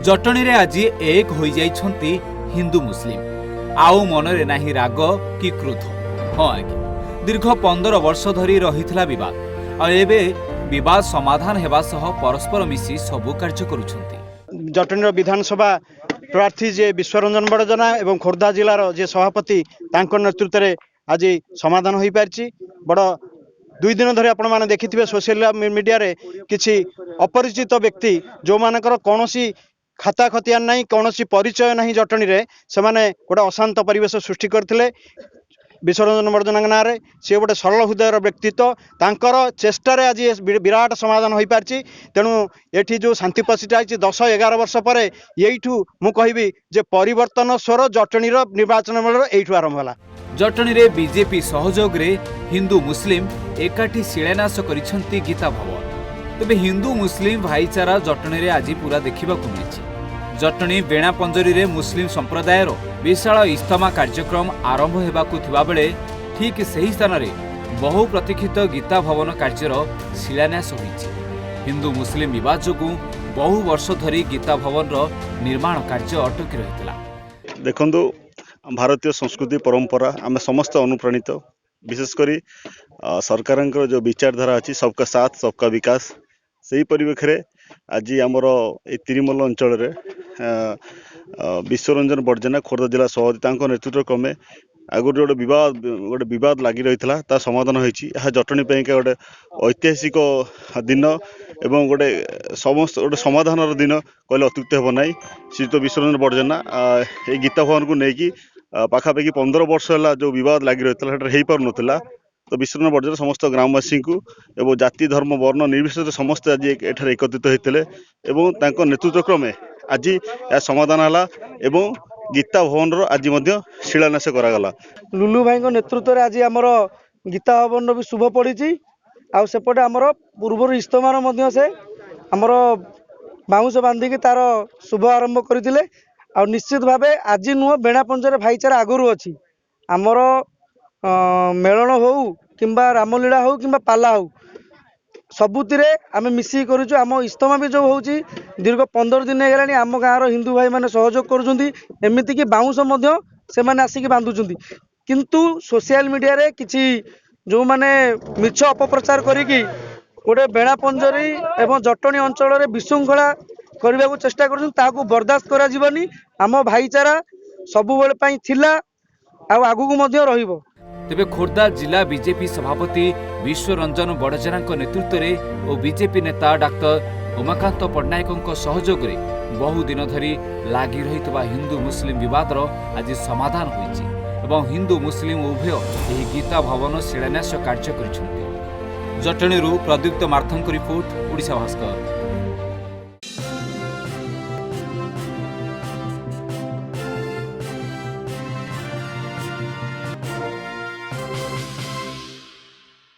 जटणी रे आज एक हो जाइछंती हिंदू मुस्लिम आउ मनरे नाही राग कि क्रोध। हाँ आज्ञा दीर्घ 15 वर्ष धरी रहिथिला विवाद आ एबे विवाद समाधान हेबा सह परस्पर मिसी सबु कार्य करूछंती। जटणी विधानसभा प्रार्थी जे विश्वरंजन बड़जना एवं खोर्धा जिलार जे सभापति तांको नेतृत्व में आज समाधान हो पारिछि। बड़ 2 दिन धरी आपण माने देखिथिबे सोशल मीडिया रे किछि अपरिचित व्यक्ति जो मानकर कोनोसी खाता खतियान नहीं कोनोसी परिचय नहीं जटणी रे से माने गोटे अशांत परिवेश सृष्टि करथिले। विश्वरंजन बड़जना नाँ रे सी गोटे सरल हृदयर व्यक्तित्व तांकर चेष्टार आज विराट समाधान हो पारिछि। तेणु ये जो शांति प्रशिटा 10-11 वर्ष पर यू मु कहबी जे परिवर्तन स्वर जटणीर निर्वाचन मंडल एठू आरंभ होला। जटणी रे बीजेपी सहयोग रे हिंदू मुस्लिम एकाठी शिलान्यास करिसंती गीता भवन। तबे हिंदू मुस्लिम भाईचारा जटणी रे आज पूरा देखा मिली। जटणी बेणा पंजरी रे मुस्लिम संप्रदायर विशाल इस्तमा कार्यक्रम आरंभ हेबाकु थिबा बेले ठीक सही स्थान रे बहु प्रतीक्षित गीता भवन कार्यर शिलान्यास होईछि। हिंदू मुस्लिम विवाद जोगु बहु वर्ष धरी गीता भवन रो निर्माण कार्य अटकी रहितला। देखंतु भारतीय संस्कृति परंपरा आम समस्त अनुप्राणित विशेषकर सरकार जो विचारधारा अच्छी सबका साथ सबका विकास से ही परिवेश आज आमर ये तिरिमल अंचल विश्वरंजन बड़जना खोर्धा जिला सभापति नेतृत्व क्रमे आगुरी गोटे विवाद लगी रही समाधान होती। जटणी गोटे ऐतिहासिक दिन एवं गोटे समस्त गोटे समाधान दिन कहले अत्युक्ति हेब ना। श्रीयुत विश्वरंजन बड़जना ये गीता भवन को लेकिन पाखापाखि 15 वर्ष है जो विवाद लगी रही हो पार ना। तो विश्वरंजन बड़जना समस्त ग्रामवासी को एवं जाति धर्म वर्ण निर्विशेष समस्त आज एठार एकत्रित होते एवं नेतृत्व क्रमे आज यह समाधान है एवं गीता भवन आज शिलान्यास करागला। लुलु भाई नेतृत्व में आज आमर गीता भवन भी शुभ पड़ी आउपटे आमर पूर्वर इस्तमार से आमर बाउंश बांधिकी तार शुभ आरंभ करते। निश्चित भाव आज नुह बेणा पंचर भाईचारा आगुरी अच्छी आमर मेलन हो कि रामलीला हो कि पाला हो सबुति आम मिसिक करूँ। आम इस्तमा भी जो हो दीर्घ 15 दिन है आम गाँव हिंदू भाई मैंने सहयोग करमती कि बाउंश से आसिक बांधुंट किंतु सोशल मीडिया रे किसी जो मैंने मिछ अपप्रचार करी गोटे बेणा पंजरी एवं जटणी अंचल विशृंखला करने को चेष्टा कर बर्दाश्त करा आम भाईचारा सबुबले थिला आगू रहिबो। तेबे खोर्धा जिला बीजेपी सभापति विश्वरंजन बड़जना नेतृत्व में और बीजेपी नेता डाक्टर उमाकांत पट्टनायक सहयोग में बहु दिन धरी लगी रही हिंदू मुस्लिम विवादर आज समाधान होईछि एवं हिंदू मुस्लिम उभय यह गीता भवन शिलान्यास कार्य कर। जटणी प्रदीप्त मार्थंक रिपोर्ट ओडिशा भास्कर।